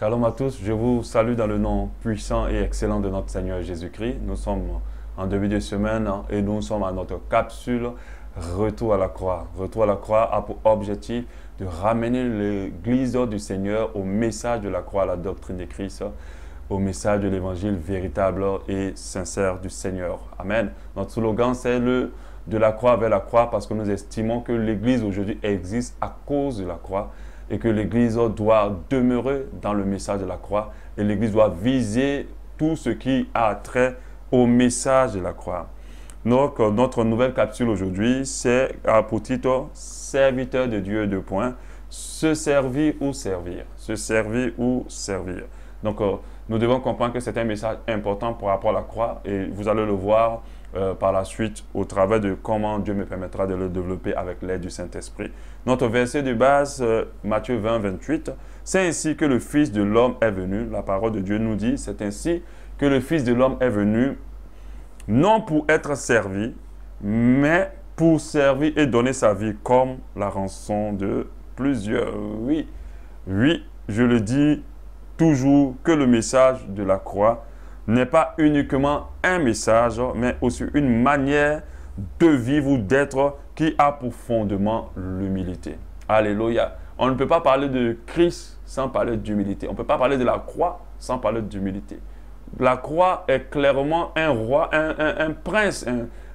Shalom à tous, je vous salue dans le nom puissant et excellent de notre Seigneur Jésus-Christ. Nous sommes en début de semaine et nous sommes à notre capsule Retour à la croix. Retour à la croix a pour objectif de ramener l'Église du Seigneur au message de la croix, à la doctrine de Christ, au message de l'évangile véritable et sincère du Seigneur. Amen. Notre slogan, c'est de la croix vers la croix parce que nous estimons que l'Église aujourd'hui existe à cause de la croix et que l'Église doit demeurer dans le message de la croix et l'Église doit viser tout ce qui a trait au message de la croix. Donc, notre nouvelle capsule aujourd'hui, c'est pour titre « Serviteur de Dieu », deux points, se servir ou servir. Se servir ou servir. Donc, nous devons comprendre que c'est un message important par rapport à la croix et vous allez le voir par la suite au travers de comment Dieu me permettra de le développer avec l'aide du Saint-Esprit. Notre verset de base, Matthieu 20, 28, c'est ainsi que le Fils de l'homme est venu. La parole de Dieu nous dit, c'est ainsi que le Fils de l'homme est venu, non pour être servi, mais pour servir et donner sa vie comme la rançon de plusieurs. Oui, je le dis toujours que le message de la croix n'est pas uniquement un message, mais aussi une manière de vivre ou d'être qui a pour fondement l'humilité. Alléluia. On ne peut pas parler de Christ sans parler d'humilité. On ne peut pas parler de la croix sans parler d'humilité. La croix est clairement un roi, un prince,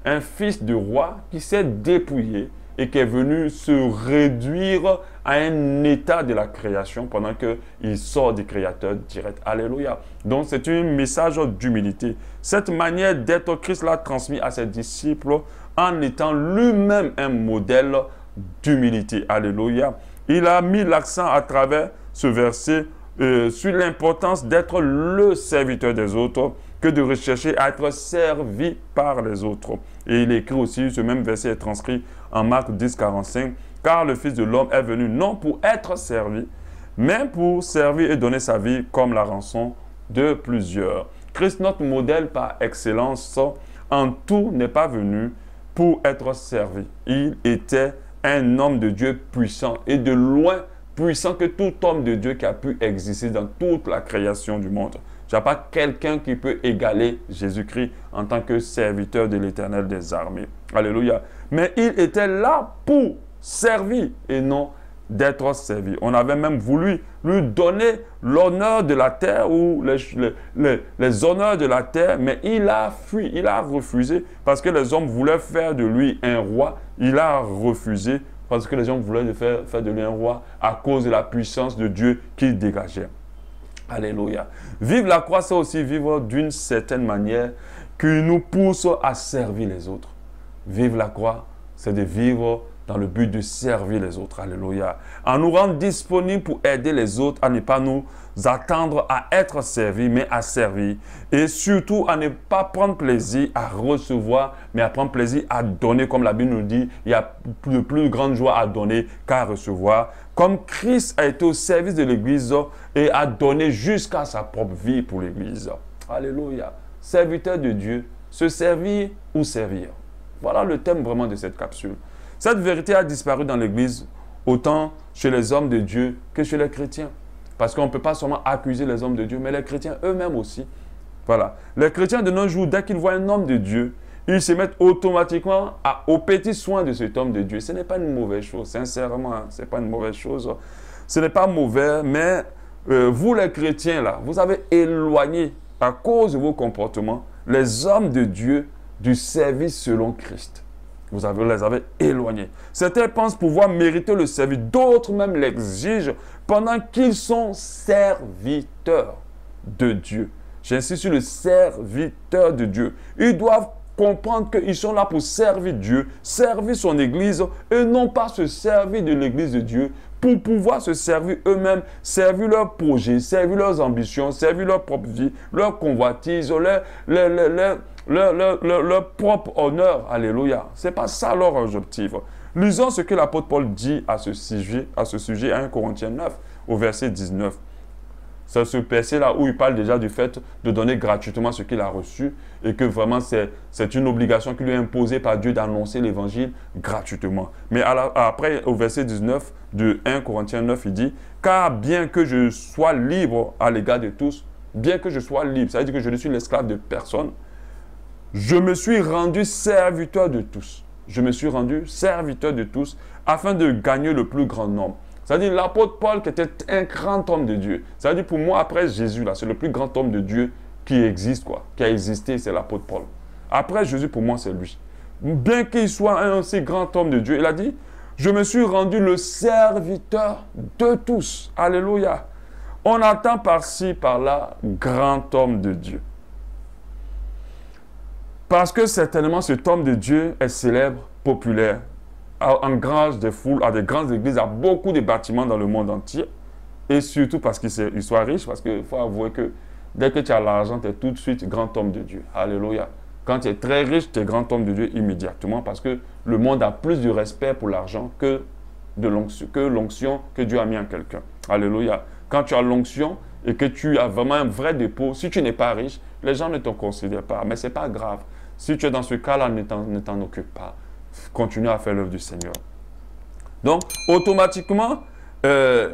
un fils de roi qui s'est dépouillé et qui est venu se réduire à un état de la création pendant qu'il sort du Créateur direct. Alléluia. Donc, c'est un message d'humilité. Cette manière d'être, Christ l'a transmis à ses disciples en étant lui-même un modèle d'humilité. Alléluia. Il a mis l'accent à travers ce verset sur l'importance d'être le serviteur des autres que de rechercher à être servi par les autres. Et il écrit aussi, ce même verset est transcrit en Marc 10, 45, « Car le Fils de l'homme est venu non pour être servi, mais pour servir et donner sa vie comme la rançon de plusieurs. » Christ, notre modèle par excellence, en tout n'est pas venu pour être servi. Il était un homme de Dieu puissant et de loin puissant que tout homme de Dieu qui a pu exister dans toute la création du monde. Il n'y a pas quelqu'un qui peut égaler Jésus-Christ en tant que serviteur de l'Éternel des armées. Alléluia. Mais il était là pour servir et non d'être servi. On avait même voulu lui donner l'honneur de la terre ou les honneurs de la terre, mais il a fui, il a refusé parce que les hommes voulaient faire de lui un roi. Il a refusé parce que les gens voulaient faire de lui un roi à cause de la puissance de Dieu qu'il dégageait. Alléluia. Vivre la croix, c'est aussi vivre d'une certaine manière qui nous pousse à servir les autres. Vivre la croix, c'est de vivre dans le but de servir les autres. Alléluia. En nous rendant disponibles pour aider les autres à ne pas nous attendre à être servis, mais à servir. Et surtout à ne pas prendre plaisir à recevoir, mais à prendre plaisir à donner. Comme la Bible nous dit, il y a de plus grande joie à donner qu'à recevoir. Comme Christ a été au service de l'Église et a donné jusqu'à sa propre vie pour l'Église. Alléluia. Serviteur de Dieu, se servir ou servir. Voilà le thème vraiment de cette capsule. Cette vérité a disparu dans l'Église, autant chez les hommes de Dieu que chez les chrétiens. Parce qu'on ne peut pas seulement accuser les hommes de Dieu, mais les chrétiens eux-mêmes aussi. Voilà. Les chrétiens de nos jours, dès qu'ils voient un homme de Dieu, ils se mettent automatiquement aux petits soins de cet homme de Dieu. Ce n'est pas une mauvaise chose, sincèrement, hein, ce n'est pas une mauvaise chose. Ce n'est pas mauvais, mais vous les chrétiens, là, vous avez éloigné, à cause de vos comportements, les hommes de Dieu du service selon Christ. Vous les avez éloignés. Certains pensent pouvoir mériter le service, d'autres même l'exigent pendant qu'ils sont serviteurs de Dieu. J'insiste sur le serviteur de Dieu. Ils doivent comprendre qu'ils sont là pour servir Dieu, servir son Église et non pas se servir de l'Église de Dieu pour pouvoir se servir eux-mêmes, servir leurs projets, servir leurs ambitions, servir leur propre vie, leur convoitise, leur propre honneur. Alléluia. Ce n'est pas ça leur objectif. Lisons ce que l'apôtre Paul dit à ce sujet à 1 Corinthiens 9, au verset 19. C'est ce verset-là où il parle déjà du fait de donner gratuitement ce qu'il a reçu et que vraiment c'est une obligation qui lui est imposée par Dieu d'annoncer l'évangile gratuitement. Mais après, au verset 19 de 1 Corinthiens 9, il dit « Car bien que je sois libre à l'égard de tous, bien que je sois libre, ça veut dire que je ne suis l'esclave de personne, je me suis rendu serviteur de tous. Je me suis rendu serviteur de tous afin de gagner le plus grand nombre. » C'est-à-dire l'apôtre Paul qui était un grand homme de Dieu. C'est-à-dire pour moi, après Jésus, là, c'est le plus grand homme de Dieu qui existe, quoi. Qui a existé, c'est l'apôtre Paul. Après Jésus, pour moi, c'est lui. Bien qu'il soit un aussi grand homme de Dieu, il a dit, je me suis rendu le serviteur de tous. Alléluia. On attend par-ci, par-là, grand homme de Dieu. Parce que certainement, cet homme de Dieu est célèbre, populaire, engrange des foules, à des grandes églises, à beaucoup de bâtiments dans le monde entier. Et surtout parce qu'il soit riche, parce qu'il faut avouer que dès que tu as l'argent, tu es tout de suite grand homme de Dieu. Alléluia. Quand tu es très riche, tu es grand homme de Dieu immédiatement parce que le monde a plus de respect pour l'argent que l'onction que Dieu a mis en quelqu'un. Alléluia. Quand tu as l'onction et que tu as vraiment un vrai dépôt, si tu n'es pas riche, les gens ne te considèrent pas. Mais ce n'est pas grave. Si tu es dans ce cas-là, ne t'en occupe pas. Continue à faire l'œuvre du Seigneur. Donc, automatiquement, les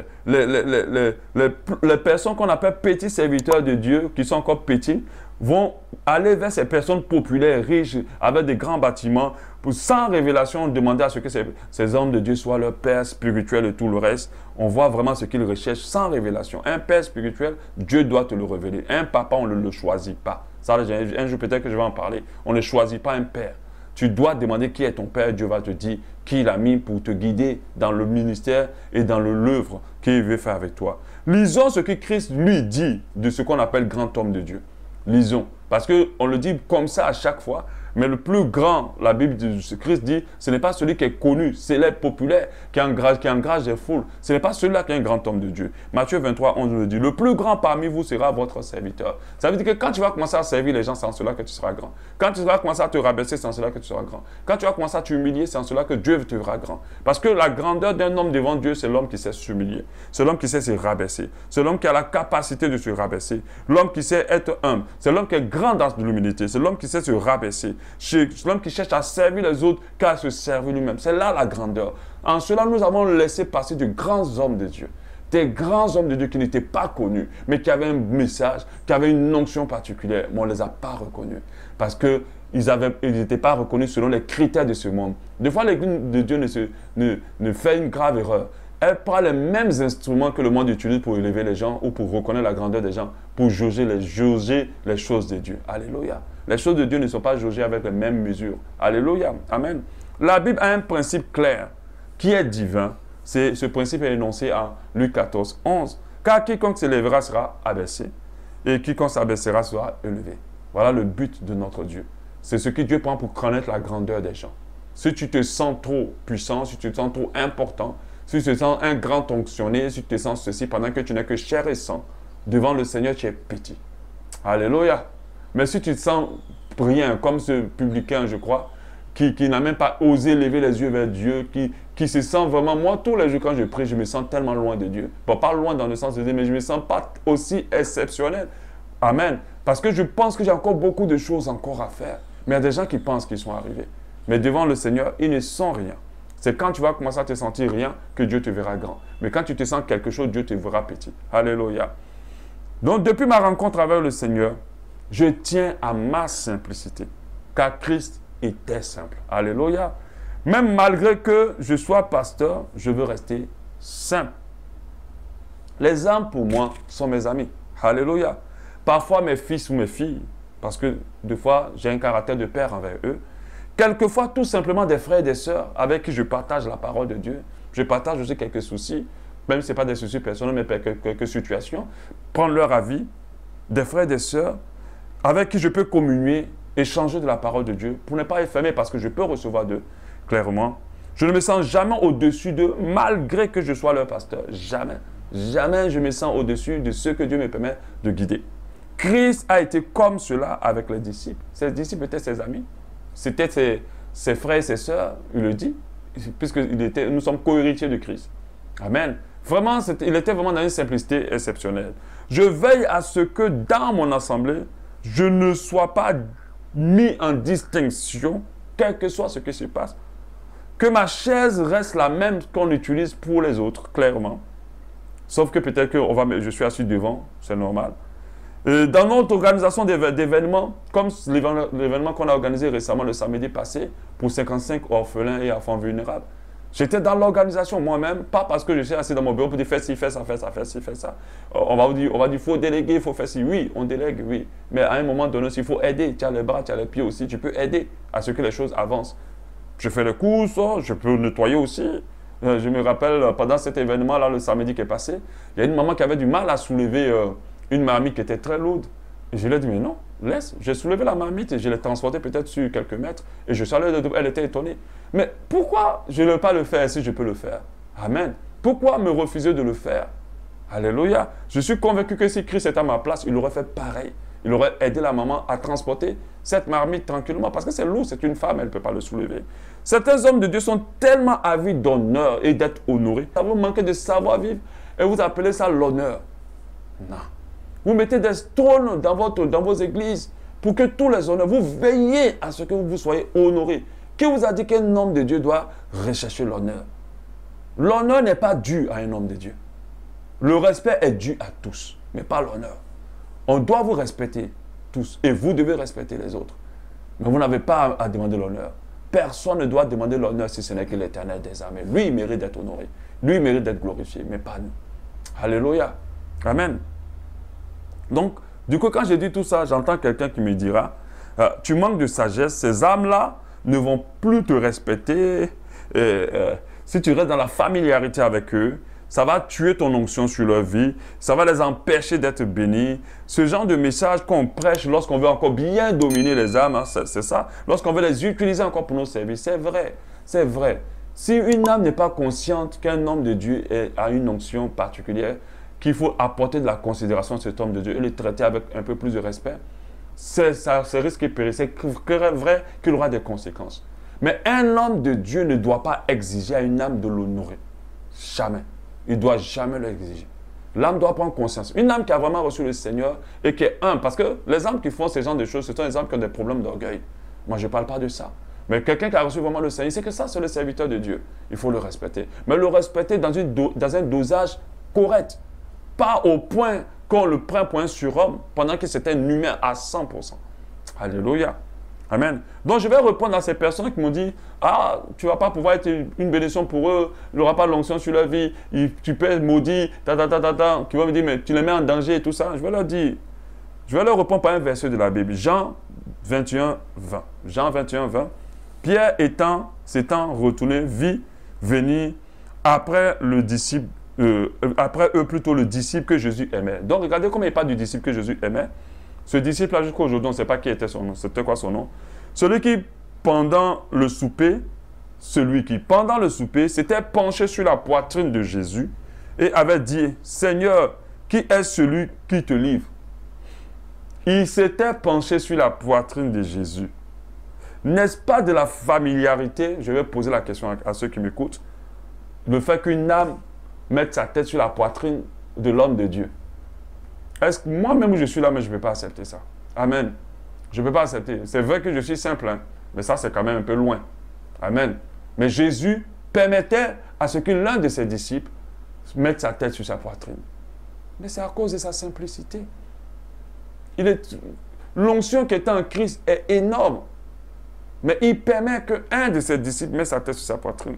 personnes qu'on appelle petits serviteurs de Dieu, qui sont encore petits, vont aller vers ces personnes populaires, riches, avec des grands bâtiments, pour, sans révélation, demander à ce que ces hommes de Dieu soient leur père spirituel et tout le reste. On voit vraiment ce qu'ils recherchent sans révélation. Un père spirituel, Dieu doit te le révéler. Un papa, on ne le choisit pas. Ça, un jour peut-être que je vais en parler. On ne choisit pas un père. Tu dois demander qui est ton père. Dieu va te dire qui il a mis pour te guider dans le ministère et dans l'œuvre qu'il veut faire avec toi. Lisons ce que Christ lui dit de ce qu'on appelle grand homme de Dieu. Lisons. Parce qu'on le dit comme ça à chaque fois. Mais le plus grand, la Bible de Christ dit, ce n'est pas celui qui est connu, célèbre, populaire, qui engage des foules. Ce n'est pas celui-là qui est un grand homme de Dieu. Matthieu 23, 11 le dit, le plus grand parmi vous sera votre serviteur. Ça veut dire que quand tu vas commencer à servir les gens, c'est en cela que tu seras grand. Quand tu vas commencer à te rabaisser, c'est en cela que tu seras grand. Quand tu vas commencer à t'humilier, c'est en cela que Dieu te fera grand. Parce que la grandeur d'un homme devant Dieu, c'est l'homme qui sait s'humilier. C'est l'homme qui sait se rabaisser. C'est l'homme qui a la capacité de se rabaisser. L'homme qui sait être humble. C'est l'homme qui est grand dans l'humilité. C'est l'homme qui sait se rabaisser. C'est l'homme qui cherche à servir les autres qu'à se servir lui-même. C'est là la grandeur. En cela, nous avons laissé passer de grands hommes de Dieu. Des grands hommes de Dieu qui n'étaient pas connus, mais qui avaient un message, qui avaient une onction particulière. Mais on ne les a pas reconnus. Parce qu'ils n'étaient pas reconnus selon les critères de ce monde. Des fois, l'Église de Dieu ne fait une grave erreur. Elle prend les mêmes instruments que le monde utilise pour élever les gens ou pour reconnaître la grandeur des gens, pour jauger les choses de Dieu. Alléluia. Les choses de Dieu ne sont pas jaugées avec les mêmes mesures. Alléluia. Amen. La Bible a un principe clair qui est divin. Ce principe est énoncé en Luc 14, 11. Car quiconque s'élèvera sera abaissé et quiconque s'abaissera sera élevé. Voilà le but de notre Dieu. C'est ce que Dieu prend pour connaître la grandeur des gens. Si tu te sens trop puissant, si tu te sens trop important, si tu te sens un grand onctionné, si tu te sens ceci pendant que tu n'es que chair et sang, devant le Seigneur, tu es petit. Alléluia. Mais si tu te sens rien, comme ce publicain, je crois, qui n'a même pas osé lever les yeux vers Dieu, qui se sent vraiment, moi, tous les jours quand je prie, je me sens tellement loin de Dieu. Bon, pas loin dans le sens de Dieu, mais je ne me sens pas aussi exceptionnel. Amen. Parce que je pense que j'ai encore beaucoup de choses encore à faire. Mais il y a des gens qui pensent qu'ils sont arrivés. Mais devant le Seigneur, ils ne sont rien. C'est quand tu vas commencer à te sentir rien que Dieu te verra grand. Mais quand tu te sens quelque chose, Dieu te verra petit. Alléluia. Donc, depuis ma rencontre avec le Seigneur, je tiens à ma simplicité. Car Christ était simple. Alléluia. Même malgré que je sois pasteur, je veux rester simple. Les âmes, pour moi, sont mes amis. Alléluia. Parfois, mes fils ou mes filles, parce que des fois, j'ai un caractère de père envers eux. Quelquefois, tout simplement des frères et des sœurs avec qui je partage la parole de Dieu. Je partage aussi quelques soucis, même si ce n'est pas des soucis personnels, mais quelques situations. Prendre leur avis, des frères et des sœurs avec qui je peux communier, échanger de la parole de Dieu pour ne pas être fermé parce que je peux recevoir d'eux, clairement. Je ne me sens jamais au-dessus d'eux, malgré que je sois leur pasteur. Jamais. Jamais je me sens au-dessus de ce que Dieu me permet de guider. Christ a été comme cela avec les disciples. Ses disciples étaient ses amis. C'était ses frères et ses sœurs, il le dit, puisque nous sommes co-héritiers de Christ. Amen. Vraiment, il était vraiment dans une simplicité exceptionnelle. Je veille à ce que dans mon assemblée, je ne sois pas mis en distinction, quel que soit ce qui se passe. Que ma chaise reste la même qu'on utilise pour les autres, clairement. Sauf que peut-être que je suis assis devant, c'est normal. Dans notre organisation d'événements, comme l'événement qu'on a organisé récemment le samedi passé, pour 55 orphelins et enfants vulnérables, j'étais dans l'organisation moi-même, pas parce que je suis assis dans mon bureau pour dire fais ci, fais ça, fais ça, fais ci, fais ça. On va dire, il faut déléguer, il faut faire ci. Oui, on délègue, oui. Mais à un moment donné, il faut aider. Tu as les bras, tu as les pieds aussi. Tu peux aider à ce que les choses avancent. Je fais les courses, je peux nettoyer aussi. Je me rappelle, pendant cet événement-là, le samedi qui est passé, il y a une maman qui avait du mal à soulever une marmite qui était très lourde. Et je lui ai dit, mais non, laisse. J'ai soulevé la marmite et je l'ai transportée peut-être sur quelques mètres. Et je suis allé, elle était étonnée. Mais pourquoi je ne veux pas le faire si je peux le faire? Amen. Pourquoi me refuser de le faire? Alléluia. Je suis convaincu que si Christ était à ma place, il aurait fait pareil. Il aurait aidé la maman à transporter cette marmite tranquillement. Parce que c'est lourd, c'est une femme, elle ne peut pas le soulever. Certains hommes de Dieu sont tellement avides d'honneur et d'être honorés. Vous manquez de savoir-vivre et vous appelez ça l'honneur. Non. Vous mettez des trônes dans vos églises pour que tous les honneurs, vous veillez à ce que vous soyez honorés. Qui vous a dit qu'un homme de Dieu doit rechercher l'honneur? L'honneur n'est pas dû à un homme de Dieu. Le respect est dû à tous, mais pas l'honneur. On doit vous respecter tous et vous devez respecter les autres. Mais vous n'avez pas à demander l'honneur. Personne ne doit demander l'honneur si ce n'est que l'Éternel des armées. Lui, il mérite d'être honoré. Lui, il mérite d'être glorifié, mais pas nous. Alléluia. Amen. Donc, du coup, quand j'ai dit tout ça, j'entends quelqu'un qui me dira, tu manques de sagesse, ces âmes-là ne vont plus te respecter. Si tu restes dans la familiarité avec eux, ça va tuer ton onction sur leur vie, ça va les empêcher d'être bénis. Ce genre de message qu'on prêche lorsqu'on veut encore bien dominer les âmes, hein, c'est ça. Lorsqu'on veut les utiliser encore pour nos services, c'est vrai, c'est vrai. Si une âme n'est pas consciente qu'un homme de Dieu a une onction particulière, qu'il faut apporter de la considération à cet homme de Dieu et le traiter avec un peu plus de respect, ça risque de périr. C'est vrai qu'il aura des conséquences. Mais un homme de Dieu ne doit pas exiger à une âme de l'honorer. Jamais. Il ne doit jamais l'exiger. L'âme doit prendre conscience. Une âme qui a vraiment reçu le Seigneur et qui est humble. Parce que les âmes qui font ce genre de choses, ce sont des âmes qui ont des problèmes d'orgueil. Moi, je ne parle pas de ça. Mais quelqu'un qui a reçu vraiment le Seigneur, c'est que ça, c'est le serviteur de Dieu. Il faut le respecter. Mais le respecter dans un dosage correct. Pas au point qu'on le prend pour un surhomme pendant que c'était un humain à 100%. Alléluia. Amen. Donc, je vais répondre à ces personnes qui m'ont dit, ah, tu ne vas pas pouvoir être une bénédiction pour eux, il n'y aura pas l'onction sur leur vie, tu peux être maudit, qui vont me dire, mais tu les mets en danger et tout ça. Je vais leur dire, je vais leur répondre par un verset de la Bible. Jean 21, 20. Jean 21, 20. Pierre s'étant retourné, vit venir après eux plutôt le disciple que Jésus aimait. Donc, regardez comment il parle du disciple que Jésus aimait. Ce disciple-là, jusqu'à aujourd'hui, on ne sait pas qui était son nom. C'était quoi son nom? Celui qui, pendant le souper, s'était penché sur la poitrine de Jésus et avait dit, Seigneur, qui est celui qui te livre? Il s'était penché sur la poitrine de Jésus. N'est-ce pas de la familiarité? Je vais poser la question à ceux qui m'écoutent. Le fait qu'une âme mette sa tête sur la poitrine de l'homme de Dieu. Est-ce que moi-même je suis là, mais je ne peux pas accepter ça? Amen. Je ne peux pas accepter. C'est vrai que je suis simple, hein, mais ça c'est quand même un peu loin. Amen. Mais Jésus permettait à ce que l'un de ses disciples mette sa tête sur sa poitrine. Mais c'est à cause de sa simplicité. L'onction qui est en Christ est énorme. Mais il permet qu'un de ses disciples mette sa tête sur sa poitrine.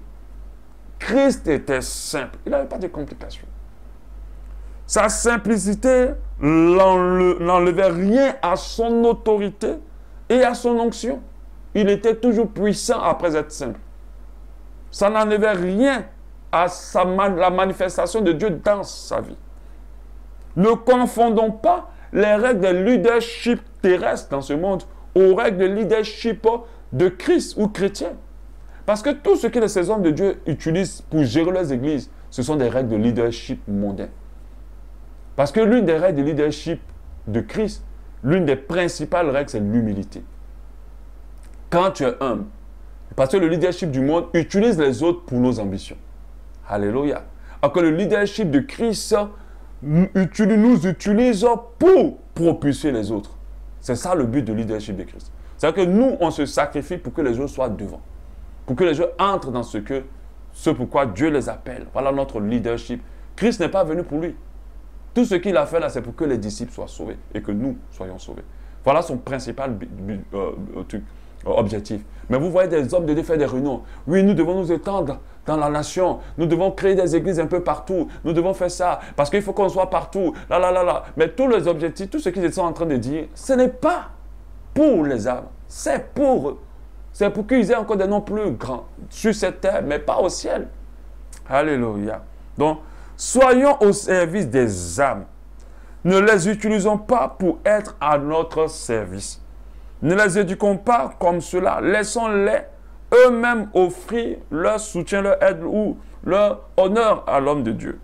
Christ était simple. Il n'avait pas de complications. Sa simplicité n'enlevait rien à son autorité et à son onction. Il était toujours puissant après être simple. Ça n'enlevait rien à la manifestation de Dieu dans sa vie. Ne confondons pas les règles de leadership terrestre dans ce monde aux règles de leadership de Christ ou chrétien. Parce que tout ce que ces hommes de Dieu utilisent pour gérer leurs églises, ce sont des règles de leadership mondain. Parce que l'une des règles de leadership de Christ, l'une des principales règles, c'est l'humilité. Quand tu es humble, parce que le leadership du monde utilise les autres pour nos ambitions. Alléluia. à que le leadership de Christ nous utilise pour propulser les autres. C'est ça le but du leadership de Christ. C'est-à-dire que nous, on se sacrifie pour que les autres soient devant. Pour que les autres entrent dans ce pourquoi Dieu les appelle. Voilà notre leadership. Christ n'est pas venu pour lui. Tout ce qu'il a fait là, c'est pour que les disciples soient sauvés et que nous soyons sauvés. Voilà son principal objectif. Mais vous voyez des hommes de Dieu faire des réunions. Oui, nous devons nous étendre dans la nation. Nous devons créer des églises un peu partout. Nous devons faire ça parce qu'il faut qu'on soit partout. Là. Mais tous les objectifs, tout ce qu'ils sont en train de dire, ce n'est pas pour les âmes. C'est pour eux. C'est pour qu'ils aient encore des noms plus grands sur cette terre, mais pas au ciel. Alléluia. Donc, soyons au service des âmes. Ne les utilisons pas pour être à notre service. Ne les éduquons pas comme cela. Laissons-les eux-mêmes offrir leur soutien, leur aide ou leur honneur à l'homme de Dieu.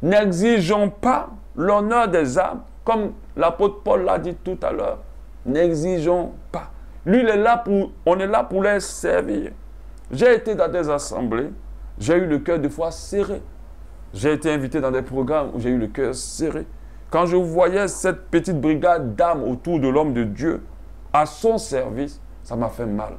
N'exigeons pas l'honneur des âmes, comme l'apôtre Paul l'a dit tout à l'heure. N'exigeons pas. Lui, on est là pour les servir. J'ai été dans des assemblées, j'ai eu le cœur des fois serré. J'ai été invité dans des programmes où j'ai eu le cœur serré. Quand je voyais cette petite brigade d'âmes autour de l'homme de Dieu, à son service, ça m'a fait mal.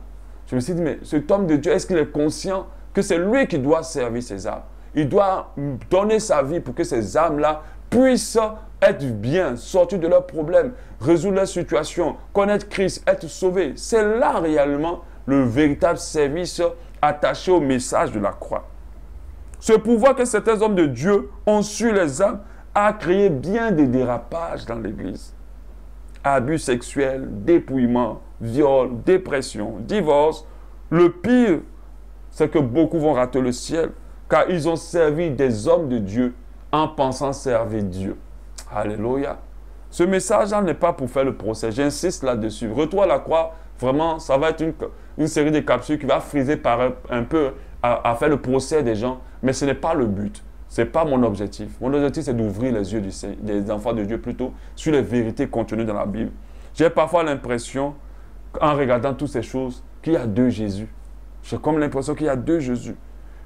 Je me suis dit, mais cet homme de Dieu, est-ce qu'il est conscient que c'est lui qui doit servir ces âmes? Il doit donner sa vie pour que ces âmes-là puissent être bien, sortir de leurs problèmes, résoudre leurs situations, connaître Christ, être sauvés. C'est là réellement le véritable service attaché au message de la croix. Ce pouvoir que certains hommes de Dieu ont sur les âmes a créé bien des dérapages dans l'Église. Abus sexuels, dépouillement, viol, dépression, divorce. Le pire, c'est que beaucoup vont rater le ciel car ils ont servi des hommes de Dieu en pensant servir Dieu. Alléluia. Ce message-là n'est pas pour faire le procès. J'insiste là-dessus. Retour à la croix, vraiment, ça va être une série de capsules qui va friser un peu à faire le procès des gens. Mais ce n'est pas le but. Ce n'est pas mon objectif. Mon objectif, c'est d'ouvrir les yeux des enfants de Dieu plutôt sur les vérités contenues dans la Bible. J'ai parfois l'impression, en regardant toutes ces choses, qu'il y a deux Jésus. J'ai comme l'impression qu'il y a deux Jésus.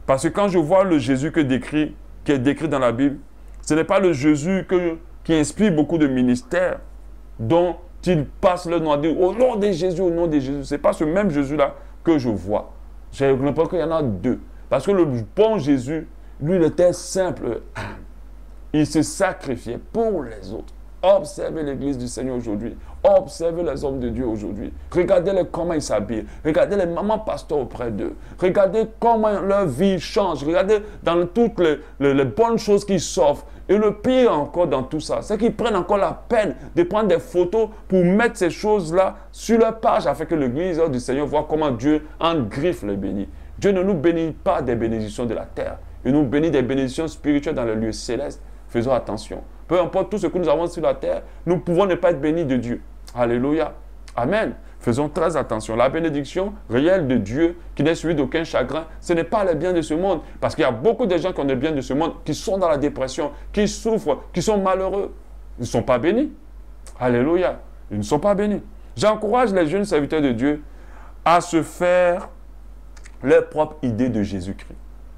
Parce que quand je vois le Jésus qui est décrit dans la Bible, ce n'est pas le Jésus qui inspire beaucoup de ministères, dont ils passent le nom à dire au nom de Jésus, au nom de Jésus. Ce n'est pas ce même Jésus-là que je vois. J'ai l'impression qu'il y en a deux. Parce que le bon Jésus, lui, il était simple. Il se sacrifiait pour les autres. Observez l'église du Seigneur aujourd'hui. Observez les hommes de Dieu aujourd'hui. Regardez-les comment ils s'habillent. Regardez les mamans pasteurs auprès d'eux. Regardez comment leur vie change. Regardez dans toutes les bonnes choses qu'ils s'offrent. Et le pire encore dans tout ça, c'est qu'ils prennent encore la peine de prendre des photos pour mettre ces choses-là sur leur page afin que l'église du Seigneur voit comment Dieu engriffe les bénis. Dieu ne nous bénit pas des bénédictions de la terre. Il nous bénit des bénédictions spirituelles dans les lieux célestes. Faisons attention. Peu importe tout ce que nous avons sur la terre, nous pouvons ne pas être bénis de Dieu. Alléluia. Amen. Faisons très attention. La bénédiction réelle de Dieu, qui n'est suivie d'aucun chagrin, ce n'est pas les biens de ce monde. Parce qu'il y a beaucoup de gens qui ont des biens de ce monde, qui sont dans la dépression, qui souffrent, qui sont malheureux. Ils ne sont pas bénis. Alléluia. Ils ne sont pas bénis. J'encourage les jeunes serviteurs de Dieu à se faire leur propre idée de Jésus-Christ.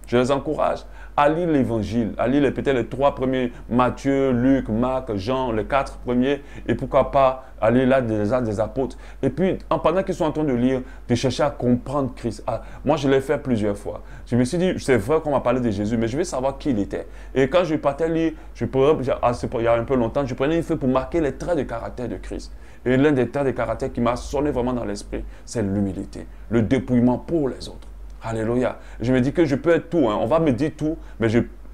Je les encourage à lire l'évangile, à lire peut-être les 3 premiers, Matthieu, Luc, Marc, Jean, les 4 premiers, et pourquoi pas aller là des Actes des Apôtres. Et puis, pendant qu'ils sont en train de lire, de chercher à comprendre Christ. Moi, je l'ai fait plusieurs fois. Je me suis dit, c'est vrai qu'on m'a parlé de Jésus, mais je veux savoir qui il était. Et quand je partais lire, il y a un peu longtemps, je prenais une feuille pour marquer les traits de caractère de Christ. Et l'un des traits de caractère qui m'a sonné vraiment dans l'esprit, c'est l'humilité, le dépouillement pour les autres. Alléluia. Je me dis que je peux être tout. On va me dire tout, mais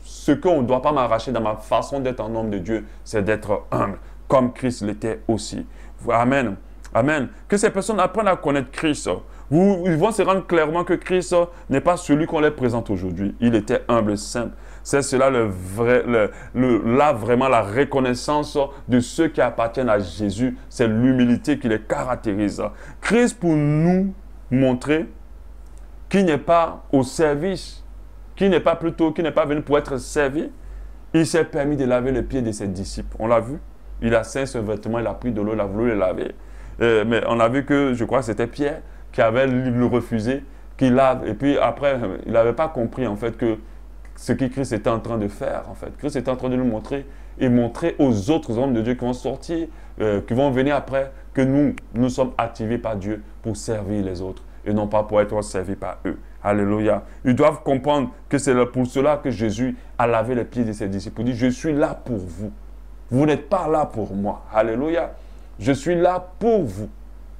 ce qu'on ne doit pas m'arracher dans ma façon d'être un homme de Dieu, c'est d'être humble, comme Christ l'était aussi. Amen. Amen. Que ces personnes apprennent à connaître Christ. Ils vont se rendre clairement que Christ n'est pas celui qu'on les présente aujourd'hui. Il était humble, simple. C'est cela là vraiment la reconnaissance de ceux qui appartiennent à Jésus. C'est l'humilité qui les caractérise. Christ pour nous montrer qui n'est pas au service, qui n'est pas venu pour être servi, il s'est permis de laver les pieds de ses disciples. On l'a vu. Il a ceint ce vêtement, il a pris de l'eau, il a voulu les laver. Mais on a vu que, je crois que c'était Pierre qui avait le refusé, qu'il lave. Et puis après, il n'avait pas compris en fait que ce que Christ était en train de faire, en fait. Christ était en train de nous montrer et montrer aux autres hommes de Dieu qui vont sortir, qui vont venir après, que nous sommes activés par Dieu pour servir les autres et non pas pour être servis par eux. Alléluia. Ils doivent comprendre que c'est pour cela que Jésus a lavé les pieds de ses disciples. Il dit, je suis là pour vous. Vous n'êtes pas là pour moi. Alléluia. Je suis là pour vous.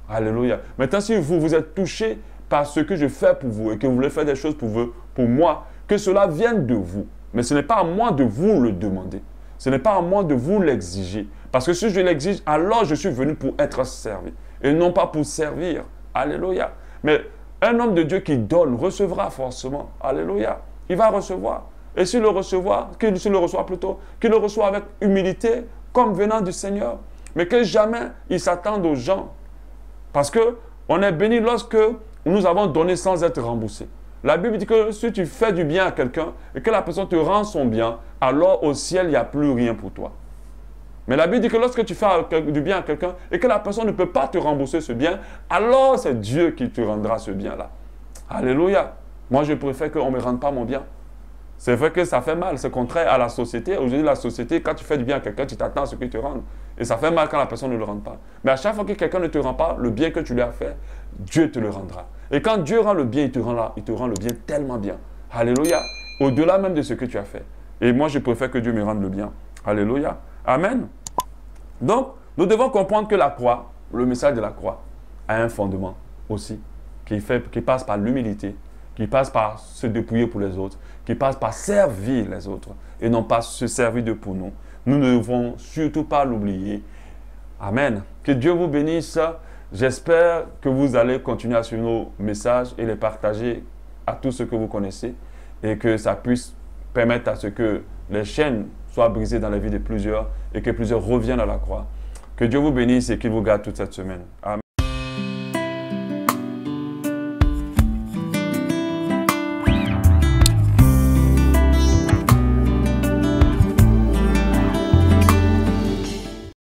Alléluia. Maintenant, si vous êtes touché par ce que je fais pour vous et que vous voulez faire des choses pour vous, pour moi, que cela vienne de vous. Mais ce n'est pas à moi de vous le demander. Ce n'est pas à moi de vous l'exiger. Parce que si je l'exige, alors je suis venu pour être servi. Et non pas pour servir. Alléluia. Mais un homme de Dieu qui donne recevra forcément. Alléluia. Il va recevoir. Et s'il le reçoit, qu'il le reçoit avec humilité, comme venant du Seigneur. Mais que jamais il s'attende aux gens. Parce qu'on est béni lorsque nous avons donné sans être remboursé. La Bible dit que si tu fais du bien à quelqu'un et que la personne te rend son bien, alors au ciel, il n'y a plus rien pour toi. Mais la Bible dit que lorsque tu fais du bien à quelqu'un et que la personne ne peut pas te rembourser ce bien, alors c'est Dieu qui te rendra ce bien-là. Alléluia. Moi, je préfère qu'on ne me rende pas mon bien. C'est vrai que ça fait mal, c'est contraire à la société. Aujourd'hui, la société, quand tu fais du bien à quelqu'un, tu t'attends à ce qu'il te rende. Et ça fait mal quand la personne ne le rend pas. Mais à chaque fois que quelqu'un ne te rend pas le bien que tu lui as fait, Dieu te le rendra. Et quand Dieu rend le bien, il te rend le bien tellement bien. Alléluia. Au-delà même de ce que tu as fait. Et moi, je préfère que Dieu me rende le bien. Alléluia. Amen. Donc, nous devons comprendre que la croix, le message de la croix, a un fondement aussi, qui passe par l'humilité, qui passe par se dépouiller pour les autres, qui passe par servir les autres, et non pas se servir de pour nous. Nous ne devons surtout pas l'oublier. Amen. Que Dieu vous bénisse. J'espère que vous allez continuer à suivre nos messages et les partager à tous ceux que vous connaissez, et que ça puisse permettre à ce que les chaînes soient brisées dans la vie de plusieurs, et que plusieurs reviennent à la croix. Que Dieu vous bénisse et qu'il vous garde toute cette semaine. Amen.